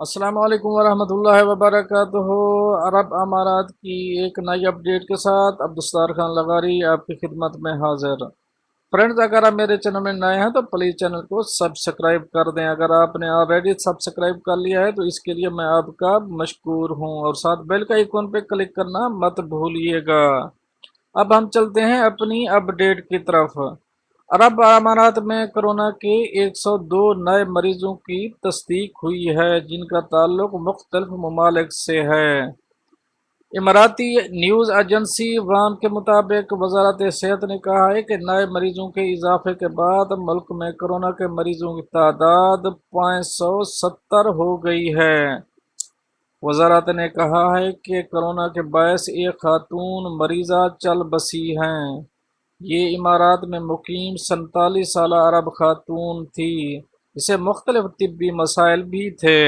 अस्सलाम वालेकुम वरहमतुल्लाहि वबरकातुहू। अरब अमारात की एक नई अपडेट के साथ अब्दुस्तार खान लगारी आपकी खिदमत में हाजिर। फ्रेंड्स, अगर आप मेरे चैनल में नए हैं तो प्लीज़ चैनल को सब्सक्राइब कर दें। अगर आपने ऑलरेडी सब्सक्राइब कर लिया है तो इसके लिए मैं आपका मशकूर हूँ, और साथ बेल का आइकन पे क्लिक करना मत भूलिएगा। अब हम चलते हैं अपनी अपडेट की तरफ। अरब अमारात में कोरोना के 102 नए मरीजों की तस्दीक हुई है, जिनका ताल्लुक मुख्तलिफ ममालिक से है। इमाराती न्यूज़ एजेंसी वाम के मुताबिक वजारत सेहत ने कहा है कि नए मरीजों के इजाफे के बाद मुल्क में कोरोना के मरीजों की तादाद 570 हो गई है। वजारत ने कहा है कि कोरोना के बायस एक खातून मरीजा चल बसी हैं। ये इमारात में मुकीम 47 साल अरब खातून थी, जिसे मुख्तलिफ तिब्बी मसाइल भी थे।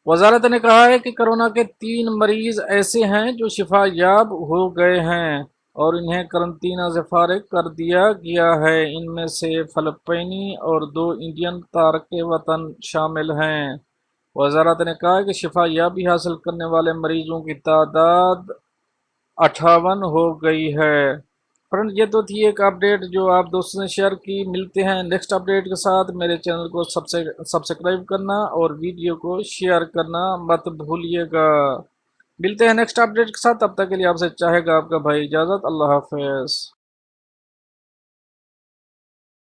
वजारत ने कहा है कि कोरोना के 3 मरीज ऐसे हैं जो शिफा याब हो गए हैं और इन्हें करंतना से फारिग कर दिया गया है। इनमें से फिलिपाइनी और 2 इंडियन तारके वतन शामिल हैं। वजारत ने कहा कि शिफा याबी हासिल करने वाले मरीजों की तादाद 58 हो गई है। फ्रेंड, ये तो थी एक अपडेट जो आप दोस्तों ने शेयर की। मिलते हैं नेक्स्ट अपडेट के साथ। मेरे चैनल को सब्सक्राइब करना और वीडियो को शेयर करना मत भूलिएगा। मिलते हैं नेक्स्ट अपडेट के साथ, तब तक के लिए आपसे चाहेगा आपका भाई इजाज़त। अल्लाह हाफ़िज़।